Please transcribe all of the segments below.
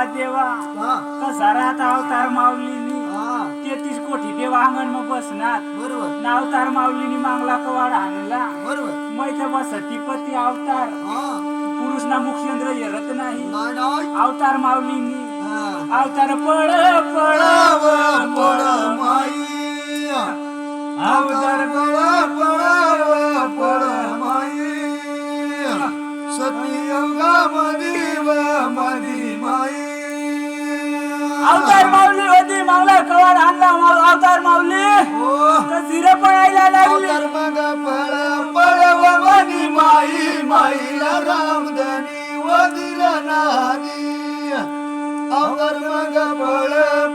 देवा देवा कसा राहता अवतार माऊलीनी 33 कोटी देव अंगण मग बसणार बरोबर ना अवतार माऊलीनी मागला कवाड आणला बरोबर मैथ सतीपती अवतार पुरुष ना मुखेंद्र येरत नाही नाही अवतार माऊलीनी अवतार पळ पळ पळ माई अवतार पळ पळ माई सत्ययुगा मधी माई अवतार माऊली होती मागला कवाड आणला अवतार माऊली जिरे पळायला लागली अवतार मग पळ मधी माई माईला रामधनी वदिर नारी अवतार मग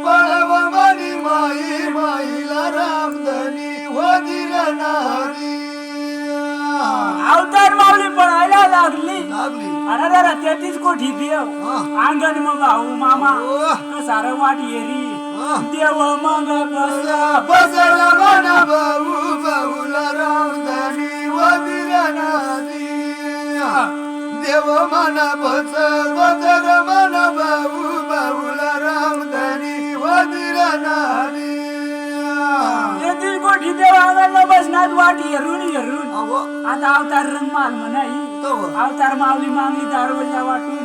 पळ मधी माई माईला रामधनी वदिर नारी अवतार माऊली पळायला लागली लागली अरे 33 कोटी देव अंगण मग भाऊ मामा सार वाट येरी देव मग बसला मना भाऊ भाऊला रामधनी वदिर नारी देव मना बसर मना भाऊ भाऊला रामधनी वदिर नारी 33 कोटी देव अंगण बसणार वाट येरून आता अवतार रंगमाल म्हणाई अवतार माऊली मागली दारवजा वाटून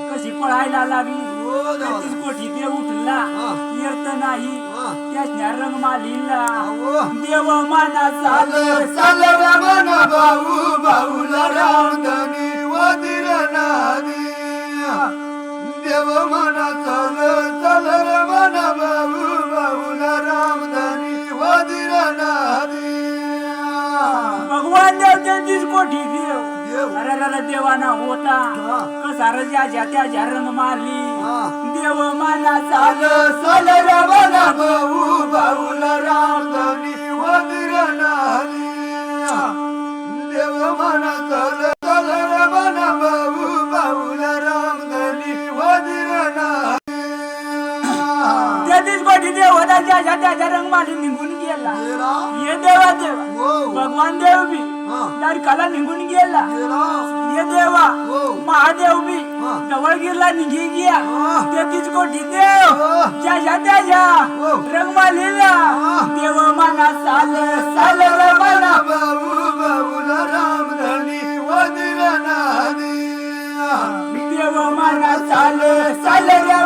कशी पळायला लागली 33 कोटी देव उठला येत नाही त्याच्या रंगमालीला देव माना चाल मना भाऊ भाऊला रामधनी वदिर नारी देव मना चाल मना भाऊ भाऊला रामधनी वदिर नारी भगवान देव 33 कोटी देव अरे देवाना होता कसा रजाच्या त्याच्या रंग मारली देव माना चाल मना भाऊ भाऊला रामधनी वदिर नारी देव मना चाल मना भाऊ भाऊला रामधनी वदिर नारी 33 कोटी देव होता ज्याच्या त्याच्या रंग मारली निघून गेला ये देवा देवा भगवान देव बी दारकाला निघून गेला ये देवा महादेव बी जवळ गिरला निघी गया 33 कोटी देव ज्याच्या त्याच्या रंगमालीला देव माना चाल मना भाऊ भाऊला रामधनी वदिर नारी देव माना चाल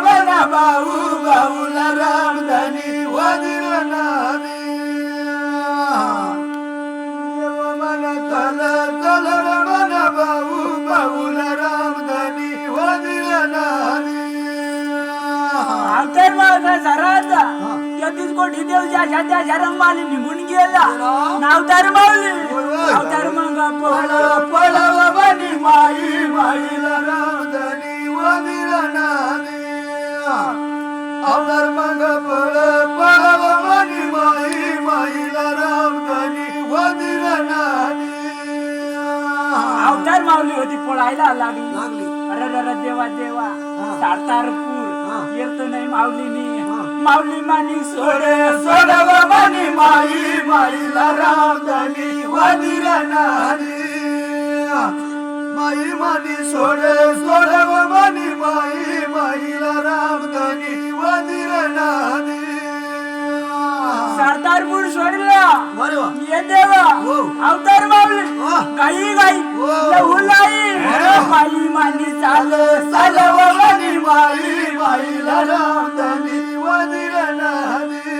मना भाऊ भाऊला रामधनी वदिर नारी देव मना चाल मना भाऊ भाऊला रामधनी वदिर नारी अवतार मागा जराता 33 कोटी देव ज्याच्या त्याच्या रंगमाली निघून गेला अवतार माऊली अवतार मग पळ मनी माई माईला रामधनी वदिर नारी अवतार मग पळ मनी माई माईला रामधनी वदिर नारी अवतार माऊली होती पळायला लागली अरे देवा देवा सातारपूर येत नाही माऊलीनी माऊली मानी सोडव मनी माई माईला रामधनी वदिर नारी माई मानी सोडव मनी माई माईला रामधनी वदिर नारी सातारपूर सोडला ये देवा अवतार माऊली गाई गाई लहुलाई माई मानी चालव मनी माई माईला रामधनी वदिर नारी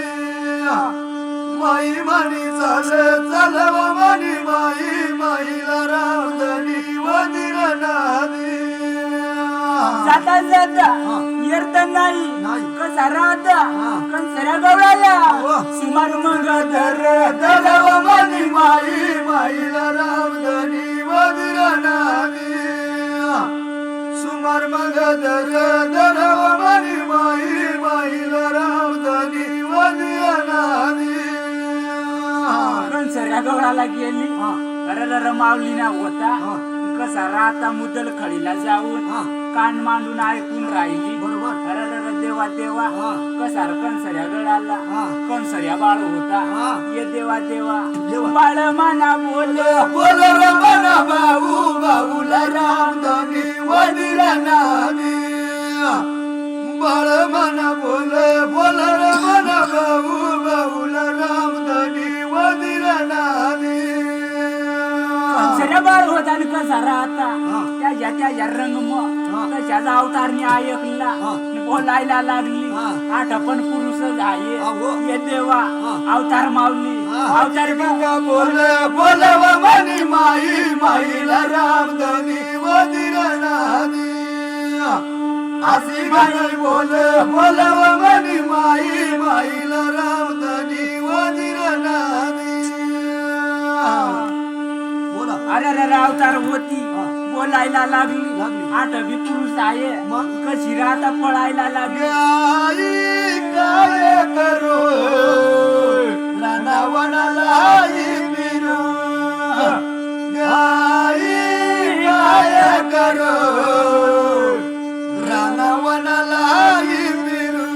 माई मानी चालव मनी माई माईला रामधनी वदिर नारी जाता जाता येत नाही कसा राहता कंसऱ्या गवळाला सुमार मग चालव मनी माई माईला रामधनी वदिर नारी सुमार मग धरव मनी माई माईला रामधनी वदिर नारी कंसऱ्या गवळाला गेली अरे माऊली ना होता कसा राहता मुदल खडीला जाऊन कान मांडून ऐकून राहिली बरोबर अरे देवा देवा कसा कंसऱ्या गडाला कंसऱ्या बाळ होता ये देवा देवा बाळ माना बोल मना भाऊ भाऊला रामधनी वदिर नारी मन बोल बोल रमण बाबू बाबूला रामधनी वजीर नादी बाळ होता आणि कसा राहता त्याच्या रंग कशाचा अवतारने ऐकला बोलायला लागली आठ पण पुरुष आहे ये देवा अवतार माऊली अवतार बोल बोल मनी माई माईला रामधनी वजीर नादी अशी गाणी बोल बोल मनी माई माईला रामधनी वजीर नादी अरे रे अवतार होती बोलायला लागली आठ बी पुरुष आहे कशी राहता पळायला लागली आई काय करू रानावनाला फिरू आई काय करू रानावनाला फिरू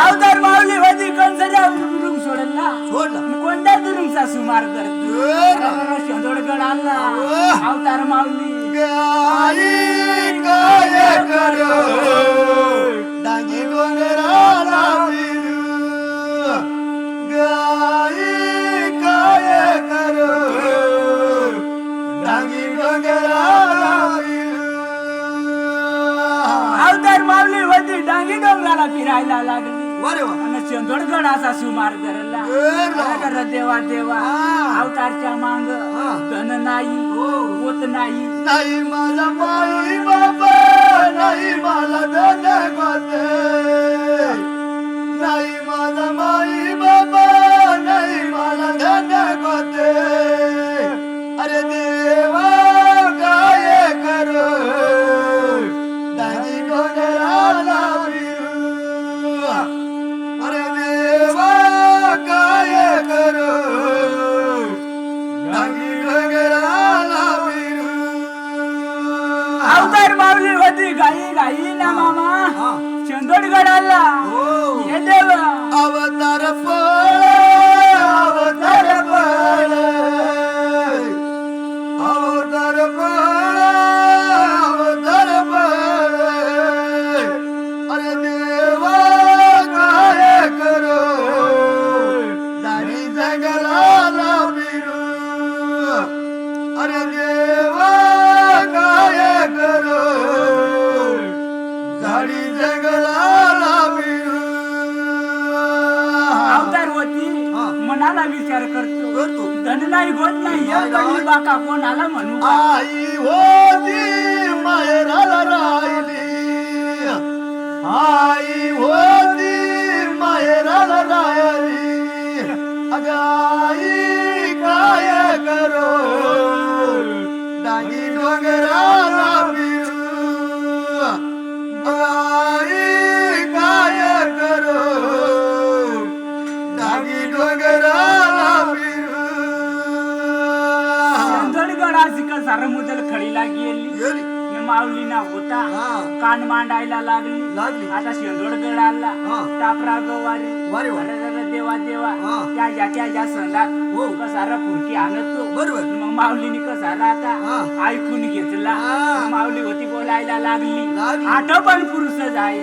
अवतार माऊली होती कंसच्या दुरुंग सोडला कोणत्या दुरुंगचा सुमार करतो शेंदोडगड आणला अवतार माऊली आई काय करू डांगी डोंगराला फिरू गाई काय करू डांगी डोंगराला फिरू अवतार माऊली होती डांगी डोंगराला फिरायला लागली शेंदोडगडाचा सुमार करला देवा देवा अवतारच्या मांग धन नाही होत नाही नाही माझा माई बाबा नाही मला धन गोते नाही माझा माई बाबा नाही मला धन गोते अरे देवा काय करू डांगी डोंगराला फिरू अरे देवा काय करू डांगी डोंगराला फिरू अवतार माऊली होती घाई घाई ना मामा शेंदोडगड आला हे देवा अवतार पळ अवतार पळ अवतार पळ अवतार पळ अरे देवा काय करू दाढी जंगलाला फिरू अरे देवा काय करू दाढी जंगलाला फिरू अवतार होती मनाला विचार करतो धन नाही होत नाही बाका कोणाला म्हणू आई होती माहेराला राहिली आई होती माहेराला राहिली अग आई काय करू डांगी डोंगराला फिरू आई काय करू डांगी डोंगराला फिरू शेंदोडगडाची सार मुदल खडीला गेली माऊली ना होता कान मांडायला लागली आता शेंदोडगड आला टापरा गवारी देवा देवा त्या संदात कसारा फुरकी आणतो बरोबर मग माऊलीने कसा राहता ऐकून घेतला माऊली होती बोलायला लागली आठ पण पुरुष जाय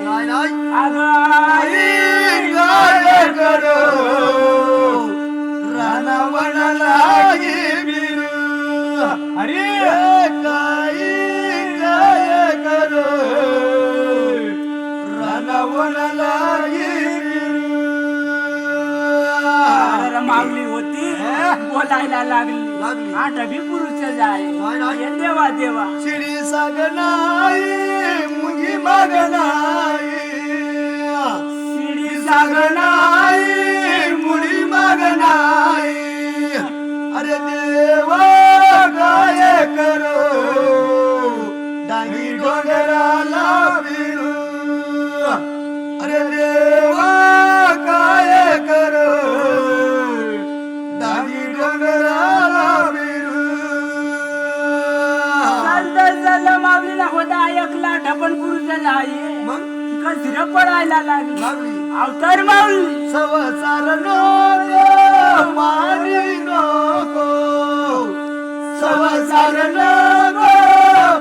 रानावनाला फिरू अरे काय करू रानावनाला माऊली होती बोलायला लागली आठ बी पुरुष जाय देवा देवा शिडी सागनाई मुंगी मागनाई शिडी सागनाई मुडी मागनाई अरे देवा काय करू डांगी डोंगराला फिरू अरे देवा काय करू डांगी डोंगराला फिरू माऊलीला होता ऐकला ढपण पुरुष जाय कचरा पडायला लागली अवतार माऊली संसार नको मारी नको संसार नको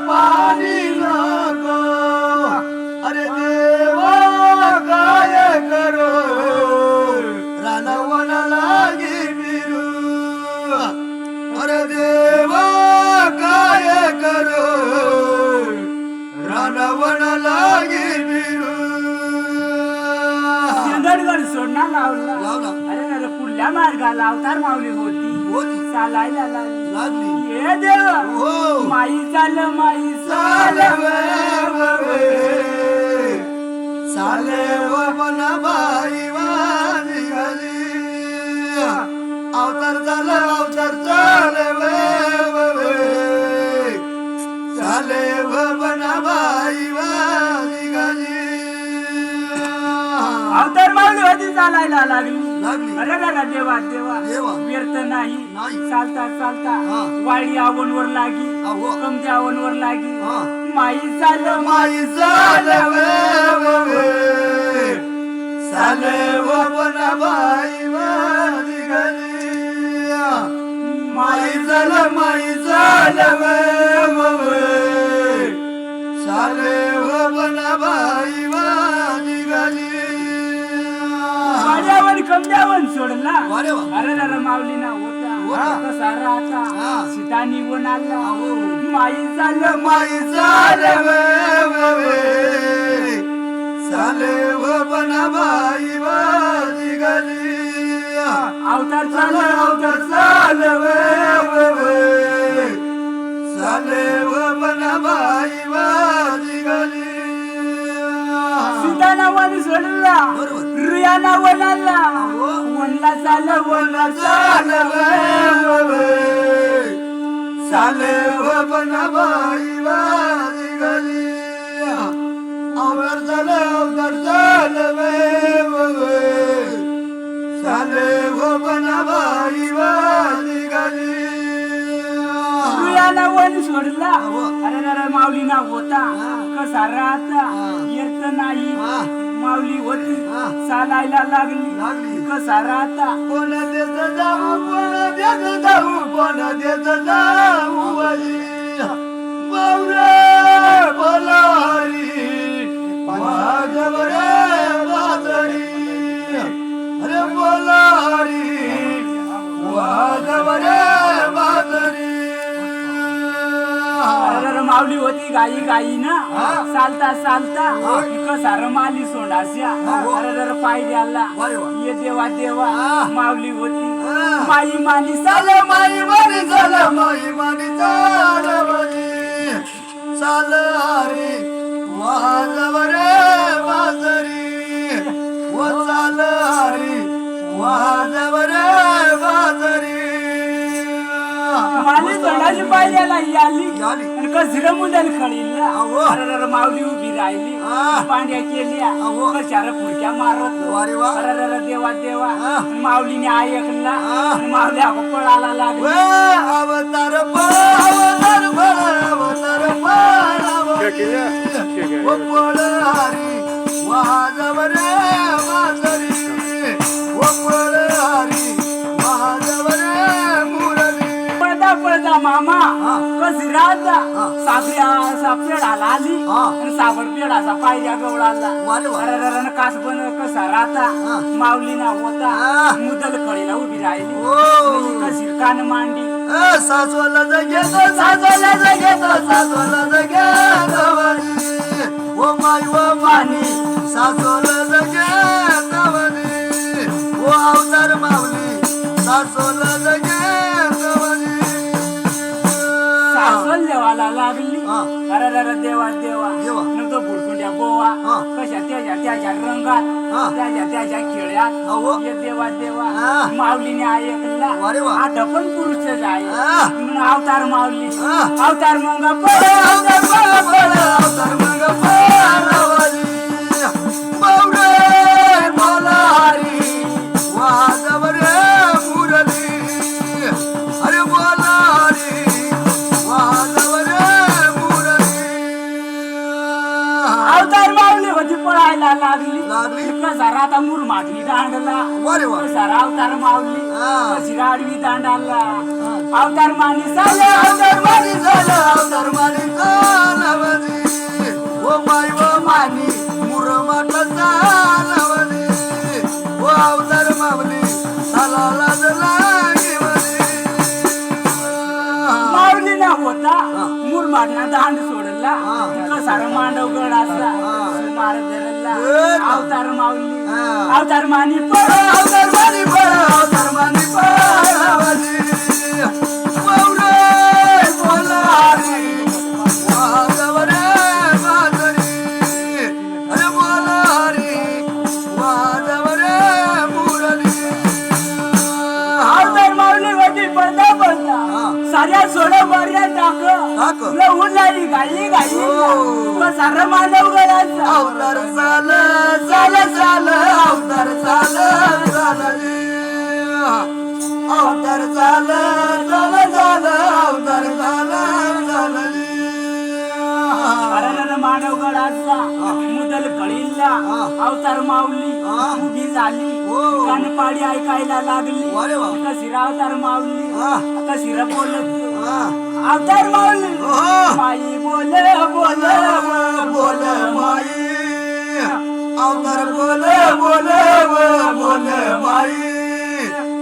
पाणी नको अरे वनवन लागी फिरू शेंदडगड सोडणार लावला लावला अरे अरे पुढल्या मार्गाला अवतार माऊली होती होती चालायला लागली लागली हे देवा हो माई चाल माई चाल साले वन बाई वाजी गली अवतार चाले साले वन बाई वाजी गली अवतार माऊली होती चालायला लागली लागली अरे अरे देवा देवा देवा. व्यर्थ नाही नाही. चालता चालता हा. वाडी आवनवर लागी अहो. कमती आवनवर लागी हा. माई चाल माई साले साले वन बाई वाजी गली माई झाल साले वन बाई वाजी गली वाड्यावर कमद्यावर सोडला अरे वा. अरे अरे माऊली ना होता होता. कसा राहता हा. सीता निघून आला अहो. माई चाल माई साले साले वन बाई वाजी गली अवतार चाल अवतार साले वन बाई वाजी गली सीता नावाने सोडला बरोबर. रुया नावाने आला अहो. वनला चाल वनला चाल साले वन बाई वाजी गली अवतार साले वन बाई वाजी गली रुया नावाने सोडला अहो. अरे अरे माऊली ना होता हा. कसा राहता हा. येत नाही हा. माऊली होती हा. चालायला लागली लागली. कसा राहता कोण देत जाऊ कोण देत जाऊ कोण देत जाऊ बाई बावरे बोलारी माझवरे बाजरी अरे बोलारी माझवरे बाजरी अरे माऊली होती गाई गाई ना हा. चालता चालता कसा रमाली सोंडास्या अहो. अरे पाय द्याला वारे वा. ये देवा देवा हा. माऊली होती हा. माई मानी चाल माई मानी चाल माई मानी चाल बनी चाल हरी वाजवरे बाजरी व चाल हरी वाजवरे बाजरी माली सोंडाची पाय द्याला ही आली आली. आणि कसिरं मुदल खळीला अहो. अरे माऊली उभी राहिली हा. पांड्या केल्या अहो. कशार फुडक्या मारत वारे वा. अरे देवा देवा हा. माऊलीने ऐकला हा. आणि माऊली अगो पळाला लागली वे अवतार अवतार अवतार व पळ हरी वाजवरे बाजरी व पळ हरी वाजवरे मुरली पळता पळता मामा हा. कशी राहता हा. सापड्या पेडाला आली हा. आणि साबड पेडाचा पायऱ्या गवळाला वारे वा. अरे कास पण कसा राहता हा. माऊलीना होता हा. मुदल खळीला उभी राहिली ओ. कशी कान मांडी सासवला जगेतो सासवला जगेतो सासवला जगेतो वनी ओ माई ओ मानी सासवला जगेतो वनी ओ अवतार माऊली सासवला जगेतो वनी सासवल देवाला लागली हा. अरे देवा देवा देवा. नंतर बुडकुंड्या बोवा हा. कशा त्याच्या रंगात हा. त्याच्या खेळ्यात अहो. ये देवा देवा हा. माऊलीने ऐकला वारे वा. आता पण पुरुष आहे हा. म्हणून अवतार माऊली हा. अवतार मग अवतार मग पळ अवतार मग पळवली बावरे बोला हरी वाजवरे मुरली अरे बोला हरी वाजवरे मुरली अवतार माऊली होती पळायला लागली लागली. कसा राहता मूर मागणी दांडला वारे वा. कसा अवतार माऊली हा. कशी राडवी दांडाला अवतार मानी चाले अवतार मानी झालं अवतार मानी झालवली ओ माई ओ मानी मुरमाट झालवली ओ अवतार मावली सालाला लागवली माऊली ना होता मुरमाडना दांड सोडला हा. कसा मांड मांडवगड असा सुमार धरला अवतार माऊली अवतार मानी पळ अवतार मानी पळ अवतार मानी पळावली मौरे बोलारी वाजव रे वाजरी अरे बोलारी वाजव रे मुरली अवतार माऊली होती पडता पडता साऱ्या सोड बऱ्या टाक तुला ऊन लागली गाई गाई सारं मांडवगड असा अवतार झालं झालं झालं अवतार झालं झालं अवतार झालं झालं झालं अवतार झालं झालं अरे मानवगड असा मुदल कळीला अवतार माऊली उभी झाली कानपाडी ऐकायला लागली कशी अवतार माऊली कशी बोलत अवतार माऊली माई बोल बोल बोल माई अवतार बोल बोल बोल माई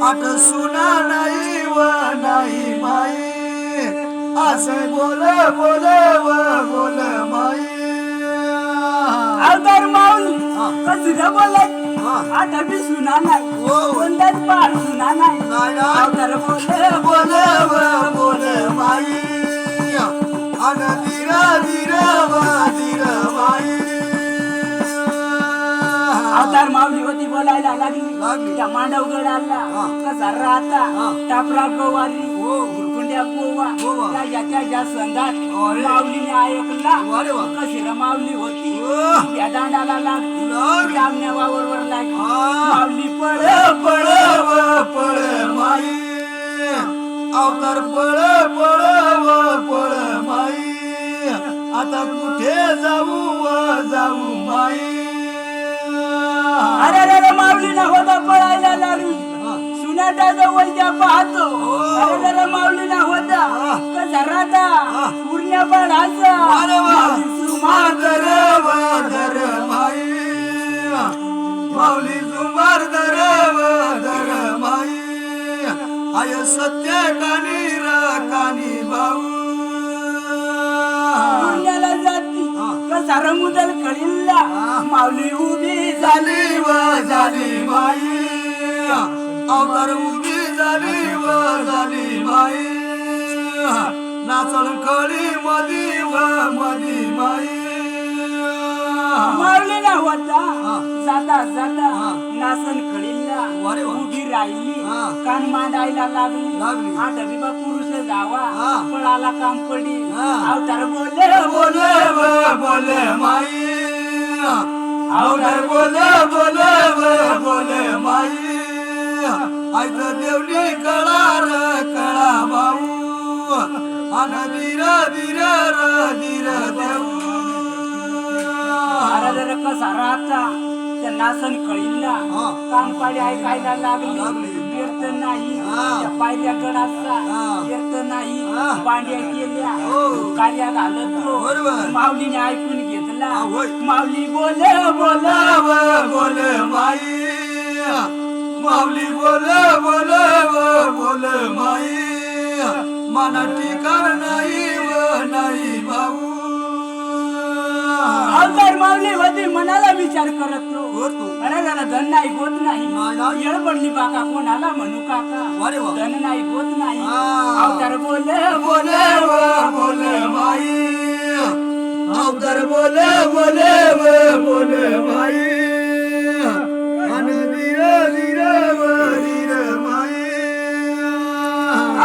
आठ सुना नाही व नाही माई असं बोल बोल बोल माई अवतार माऊली कशी बोलत आता बी सुना नाही कोणताच पार सुना नाही अवतार बोल बोल बोल माई अन धीर धीर धीर माई अवतार माऊली होती बोलायला लागली त्या मांडवगडाला कसा राहता टापरा गवारी गुरकुंड्या गोवा त्याच्या संघात माऊलीने ऐकला कशी माऊली होती त्या दांडाला लागली लावण्या वावरवर लागली माऊली पळ पळ पळ माई अवतार पळ पळ पळ माई आता कुठे जाऊ माई अरे अरे माऊली ना होता पळायला लागली सुनाटा जवळच्या पाहतो अरे अरे माऊली ना होता कसा राहता पूर्ण्या पाडाचा सुमार धर माई माऊली सुमार धर माई आय सत्य कानी भाऊ पुण्याला जाती कसा रमुदल कळीला माऊली उभी झाली झाली माई अवतार उभी झाली माई नाचल कळी मधी माई माऊली ना होता जाता जाता नासन कळीला उभी राहिली कान मांडायला लागली आठवी बा पुरुष जावा पळाला काम पडी अवतार बोले बोले माई अवतार बोले माई ऐक देवली कळा भाऊ अन धीर देऊ अरे कसा राहता त्या नासन कळीला कानपाडी ऐकायला लागली व्यर्थ नाही त्या पायऱ्या गडाचा व्यर्थ नाही पांड्या केल्या कार्या घालतो माऊलीने ऐकून घेतला माऊली बोल माई माऊली बोल माई मन ठिकाण नाही भाऊ अवतार माऊली होती मनाला विचार करत अरे जरा धन नाही होत नाही येळ पडली बाका कोणाला म्हणू काका धन नाही होत नाही अवतार बोले माई अवतार बोले माई अन धीर माई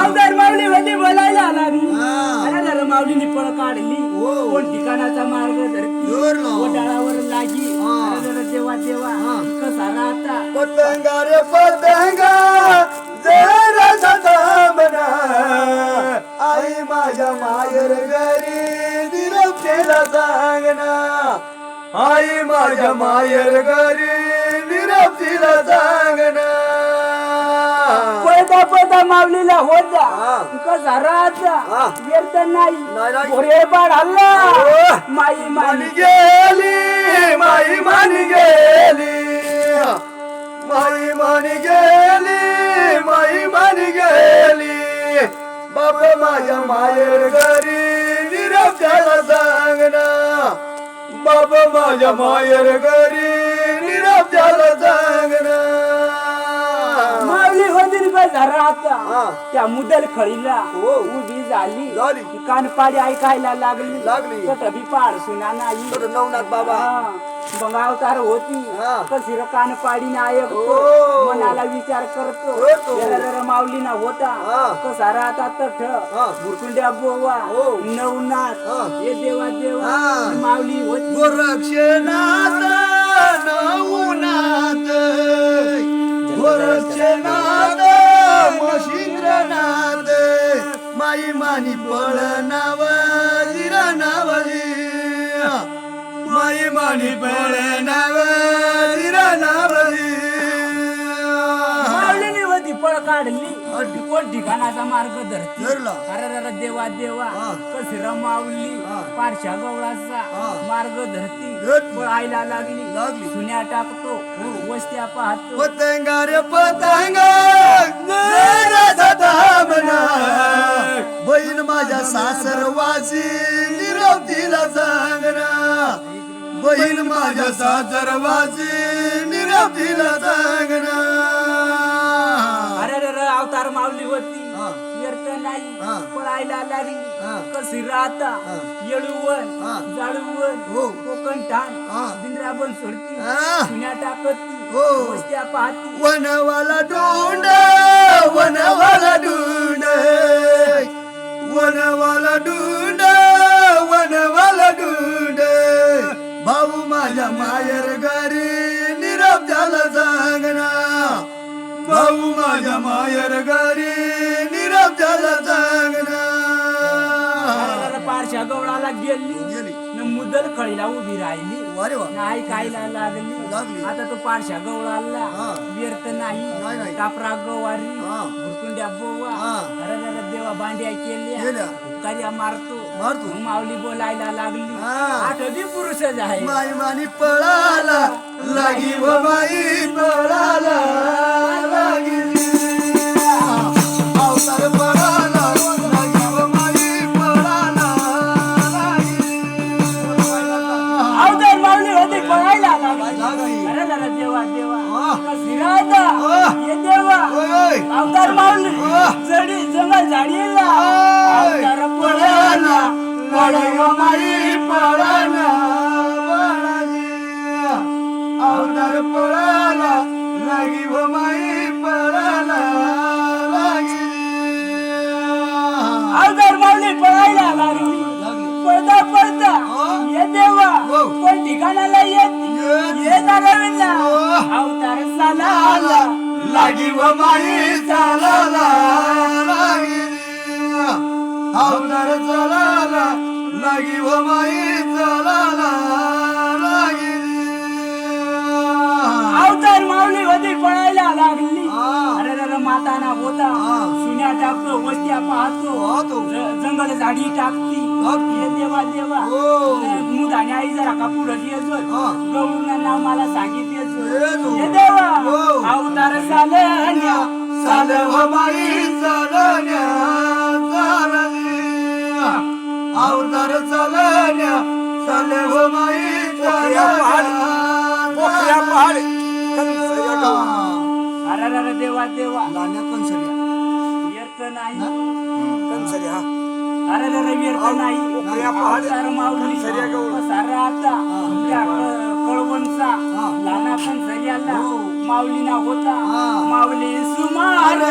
अवतार माऊली होती बोलायला लागली अरे जरा माऊलीने पळ काढली कोण ठिकाणाचा मार्ग धरती ओटाळावर लागी अरे जरा देवा कसा राहता पतंगा रे पतंगा जरा थांबना आई माझ्या मायर घरी निरवतेला सांगना आई माझ्या मायर घरी निरवतीला सांगना पळता माऊलीला होता कसा राहता व्यर्थ नाही घोडे पाड हल्ला माई मानी गेली माई मानी गेली माई मानी गेली माई मानी गेली बाप माझ्या मायर घरी निरवत्याला सांगना बाबा माझ्या मायर घरी निरोप झाला सांगना माऊली होती जरा आता हा. त्या मुदल खळीला हो. उभी झाली झाली. ती कानपाडी ऐकायला लागली लागली. तर बी पाड सुना नाही तर नवनाथ बाबा मग अवतार होती हा. कशी कानपाडीने ऐकतो हो. मनाला विचार करतो करतो. जरा माऊलीना होता हा. कसा राहता तठ हा. भुरकुंड्या बोवा हो. नवनाथ हा. हे देवा देवा हा. माऊली होती गोरक्षनाथ नवनाथ गोरक्षनाथ मशिंद्रनाथ माई मानी पळ नाव जिरा नावली माई मानी पळ नाव जिरा नावली माऊलीने होती पळ काढली अड्डी. कोण ठिकाणाचा मार्ग धरती धरला. अरे देवा देवा हा. कशी माऊली हा. पारशा गवळाचा हा. मार्ग धरती धरती. पळायला लागली लागली. सुन्या टाकतो वस्त्या पाहतो पतंगा रे पतंगा धामना बहीण माझ्या सासरवासी निरवतीला सांगना बहीण माझ्या सासरवासी निरवतीला सांगना अरे अवतार माऊली होती हा. व्यर्थ नाही हा. पळायला लागली हा. कशी राहता हा. येळूवन हा. जाळूवन हो. कोकण ठाण हा. बिंद्राबन सोडती हा. सुन्या टाकती हो. वस्त्या पाहती वनवाला ढूंढ वनवाला ढूंढ वनवाला ढूंढ वनवाला ढूंढ भाऊ माझ्या मायर घरी निरोप झाला सांगना भाऊ माझ्या मायर घरी निरोप झाला सांगना पारशा गवळाला गेली गेली. न मुदल खळीला उभी राहिली अरे वा. नाही खायला लागली लागली. आता तो पारशा गवळाला हा. व्यर्थ नाही नाही. कापरा गवारी हा. भुरकुंड्या बोवा हा. अरे देवा बांड्या केल्या केल्या. कार्या मारतो मारतो. माऊली बोलायला लागली हा. आठवी पुरुषच आहे माई मानी पळाला लागी व माई पळाला लागी अवतार पळाला लागी व माई पळाला लागी अवतार माऊली होती पळायला लागली लागली. अरे देवा देवा हा. कशी राहता हा. ये देवा ओय. अवतार माऊली हा. जडी जंगल झाडीला ओय. अवतार पळाला लागी व माई पळाला पळाली. अवतार पळाला लागी व माई पळाला लागी अवतार माऊली पळायला लागली पळता पळता हा. ये देवा हो. पण ठिकाणाला येत ये नारायणला अवतार साला आला लागी व माई चालाला लागी अवतार चालाला लागी व माई चालाला लागी अवतार माऊली होती पळायला लागली हा. अरे माताना होता हा. सुन्या टाकतो वस्त्या पाहतो पाहतो. जंगल झाडी टाकती टाकती. ये देवा देवा हो. मुदाने आई जरा का पुढं येतो हा. गवळून नाव मला सांगित येतो. ये देवा हो. अवतार सालन्या चालव माई चालण्या चालण्या अवतार चालण्या चालव माई अरे देवा देवा लाण्या कंसऱ्या व्यर्थ नाही कंसऱ्या अरे व्यर्थ नाही अवतार माऊली सारा आता त्या कळवणचा लाना पण सऱ्याला माऊलीना होता माऊली सुमार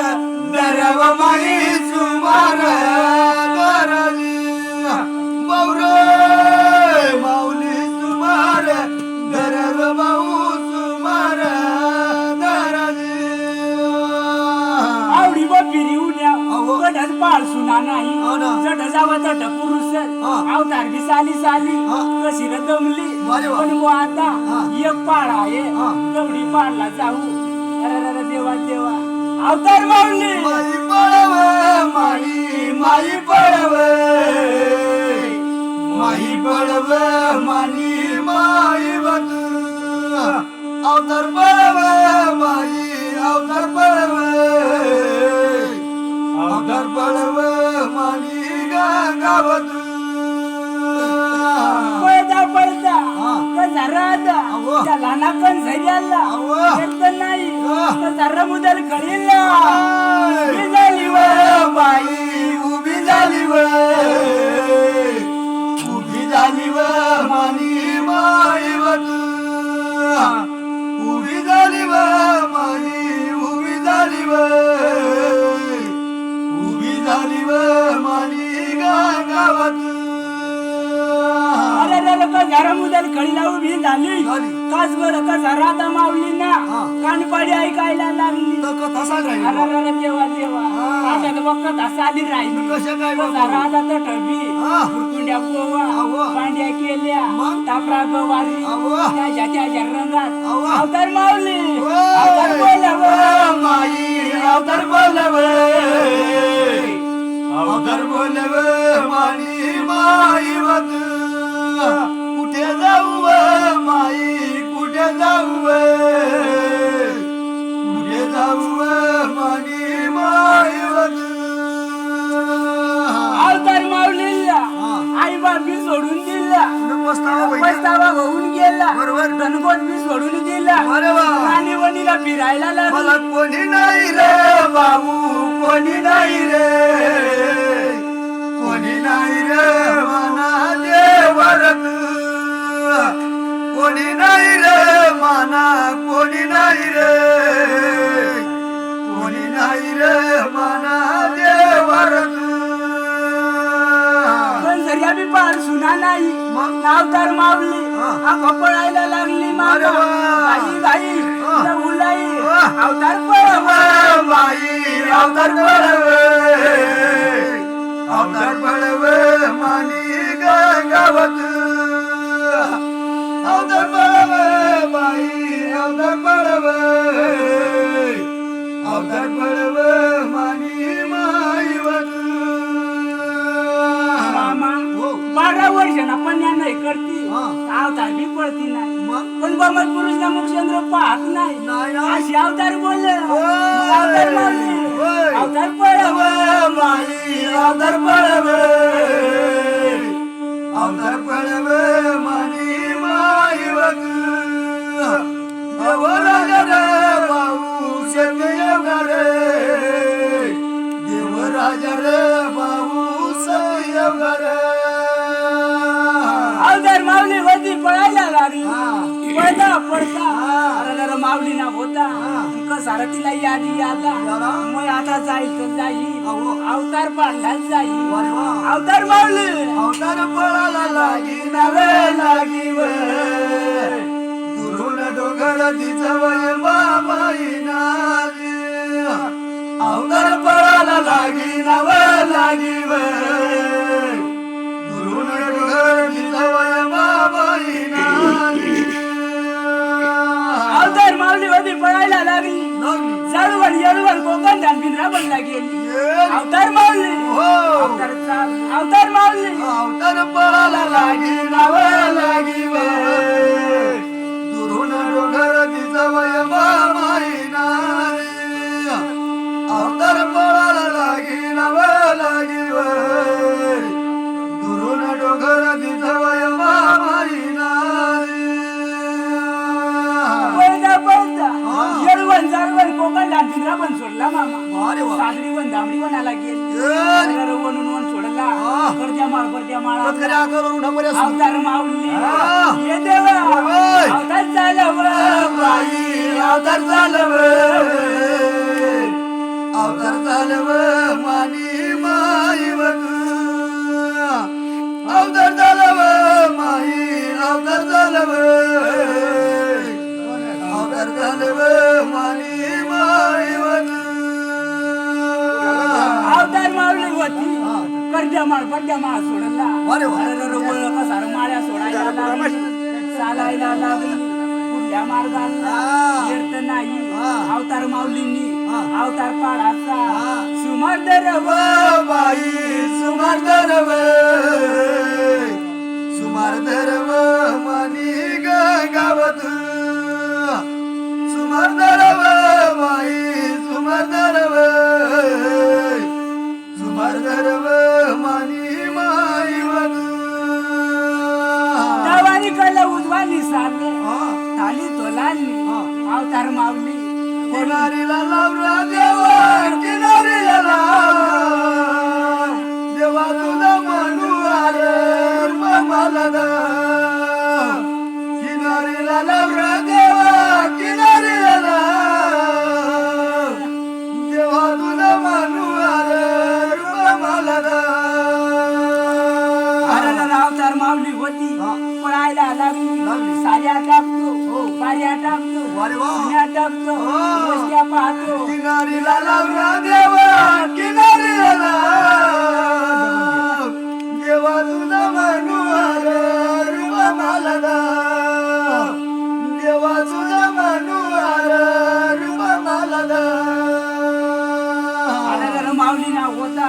दरव माई सुमार दरली मौर माऊली सुमार दरव माऊ सुमार दरली आवडी व फिरी उड्या गडच पाळ सुना नाही हो ना. जड जावा तट पुरुष अवतार बी साली साली कशी र दमली वारे वा. पण बुवा आता एक पाळ आहे हा. तेवढी पाळला जाऊ अरे देवा देवा अवतार माऊली माई पळव माई पळव माई पळव मानी माई बन अवतार पळव माई अवतार पळव अवतार पळव मानी गावत पळता पळता त्या लहाना पण झैद्याला येत नाही जरा मुदल कळीला उभी झाली व बाई उभी झाली व उभी झाली व मानी माईवत उभी झाली व मानी उभी झाली व उभी झाली व मानी गावात अरे रे का जरा मुदल कळीला उभी झाली काच बर का जरा आता मावली ना कानपाडी ऐकायला लागली कथा सांगायची अरे रे देवा देवा आता तर बघ कथा आली राहिली कशा काय जरा आता तर ठबी कुंड्या पोवा पांड्या केल्या तापरा गवारी त्याच्या रंगात अवतार मावली अवतार बोलव माई अवतार बोलव अवतार बोलव मानी माईवत कुठे जाऊ माई कुठे जाऊ कुठे जाऊ मानी माईवत अवतार माऊलीला आई बाबी सोडून दिला पस्तावा होऊन गेला बरोबर. धनकोट बी सोडून दिला अरे वा. राणी वनीला फिरायला मला लागला कोणी नाही रे बाबू कोणी नाही रे कोणी नाही रे माना देवरत कोणी नाही रे माना कोणी नाही रे कोणी नाही रे माना देवरत पण जरिया बी पार सुना नाही मग? अवतार माऊली पळायला लागली अरे माता वा. गाई गाई उलाई अवतार पळव माई अवतार पळव अवतार पळव मानी गावात अवतार पळव माई अवतार पळव अवतार पळव मानी माईवत मामा हो. 12 वर्षांना पण या नाही करती हा. अवतार बी पळती नाही मग? पण बमत पुरुषला मुखचंद्र पाहत नाही नाही ना. अशी अवतार बोलले होय. अवतार मारली होय. अवतार पळव माई अवतार पळव अवतार पळव मानी माईवत देवराज रे भाऊ सत्ययोग रे देवराज रे भाऊ सत्ययोग रे अवतार माऊली होती पळायला लागली पळता पळता हा. अरे माऊली ना होता हा. सारा तिला यादी आला याला? मग आता जायचं जाईल अहो. अवतार पाडलाच जाईल अरे वा. अवतार माऊली अवतार पळाला लागी नवे लागी व दुरून डोंगर तिचवय बाबाई नाली अवतार पळाला लागी नवे लागी व दुरून डोंगर तिचवय बाबाई नाली अवतार माऊली होती पळायला लागली जळवण येळवण कोकण ध्यानबिंद्रा बनला गेली अवतार माऊली अवतार माऊली अवतार पळाला लागी नवे लागी व दुरून डोंगर तिचवय बाबाई नाली अवतार पळाला लागी नवे लागी व दुरून डोंगर तिचवय बाबाई नाली पळता पळता येळवण जळवण कोकण ध्यानबिंद्रा पण सोडला मामा अरे वा. सागरी वन दामडी वनाला गेली गेली. वनून वन सोडला हा. करत्या माळ पत्कऱ्या करून ढबऱ्या अवतार माऊली हा. ये देवा होय. अवतार झालं बाई अवतार झालं अवतार झालं मानी माईवत अवतार झालं माई अवतार झालं अवतार झालं मानी माईवत अवतार माऊली होती करत्या माळ सोडला अरे वा. कसार माळ्या सोडायला लागली चालायला लागली कुठल्या मार्गाला येत नाही अवतार माऊलींनी अवतार पाडाचा सुमर्दर बाई सुमार धरव मानी गावत सुमार धरव बाई सुमार धरव मानी माईवत दवानी कला उजवानी सारले वाली तोलाली अवतार माऊली किनारीला लावला देवा किनारीला लाव देवा तुझा म्हणू आले मला किनारीला लावला देवा किनारीला लाव देवा तुझा म्हणू आले मला अवतार माऊली होती पळायला लागली साड्या टाकतो पाऱ्या टाकतो पुण्या टाकतो गोष्टी पाहतो किनारीला लावला देवा किनारीला लाव देवा तुझा म्हणू आले मला देवा तुझा म्हणू आले मला माऊली ना होता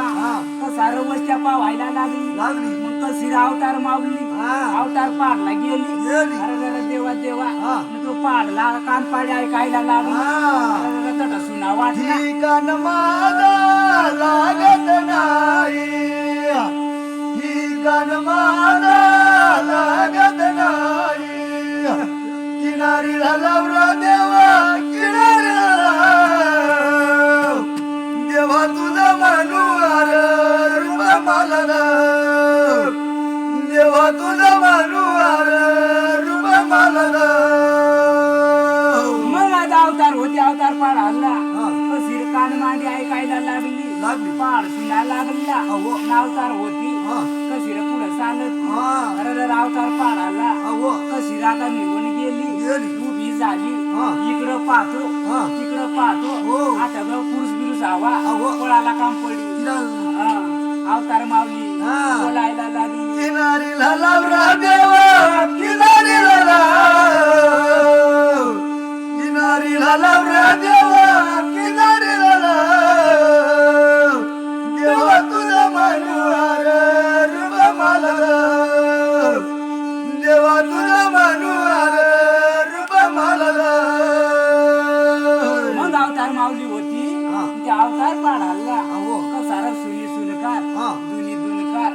सार गोष्टी पाहायला लागली मग कशी अवतार माऊली अवतार पाडला गेली अरे देवा देवा तो पाडला कान पाड्या ऐकायला लागला तट सुना वाटला कान माझा लागत नाही ही कान माझा लागत नाही किनारीला लावला देवा किनारीला लाव देवा तुझा म्हणू आले मला देवा तुझा म्हणू आले मला मग आता अवतार होते अवतार पाडाला कशी कान मांडी ऐकायला लागली पाड सुना लागला अवतार होती कशी पुढे चालत अरे अवतार पाडाला कशी आता निघून गेली उभी झाली इकडं पाहतो तिकडं पाहतो आता पुरुष बिरुस हवा पळाला काम पडली अवतार माऊली बोलायला लागली किनारीला लावला देवा किनारीला लाव किनारीला लावला देवा किनारीला लाव देवा तुझा म्हणू आले मला देवा तुझा म्हणू आले मला मग अवतार माऊली होती त्या अवतार पाडाला कसार सुनी सुनकार दुनी दुनकार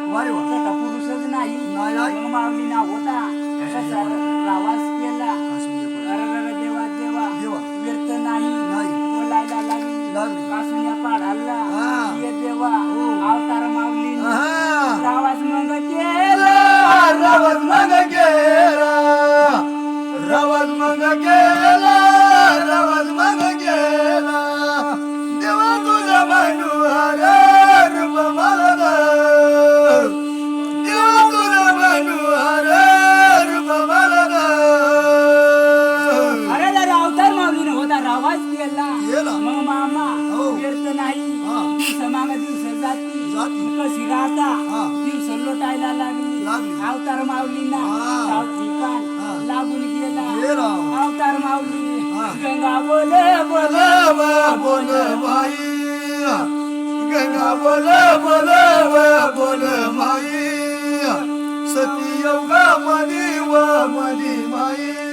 तट पुरुषच नाही मग माऊली ना होता कसार प्रवास केला अरे देवा देवा व्यर्थ नाही बोलायला लागली कासुन्या पाडाला ये देवा अवतार माऊली प्रवास मग केला रवत मग गेला रवत मग गेला रवत मग गेला देवा तुझा म्हणू आले मला देवा तुझा म्हणू आले मला अरे अवतार माऊलीने होता प्रवास केला मग मामा व्यर्थ नाही दिवस माग दिवस जाती कशी राहता दिवस लोटायला लागली अवतार माऊलींना ठिकाण लागून गेला अवतार माऊली गंगा बोले बोले बोले माई गंगा बोले बोले बोले माई सती योगा मनी व मनी माई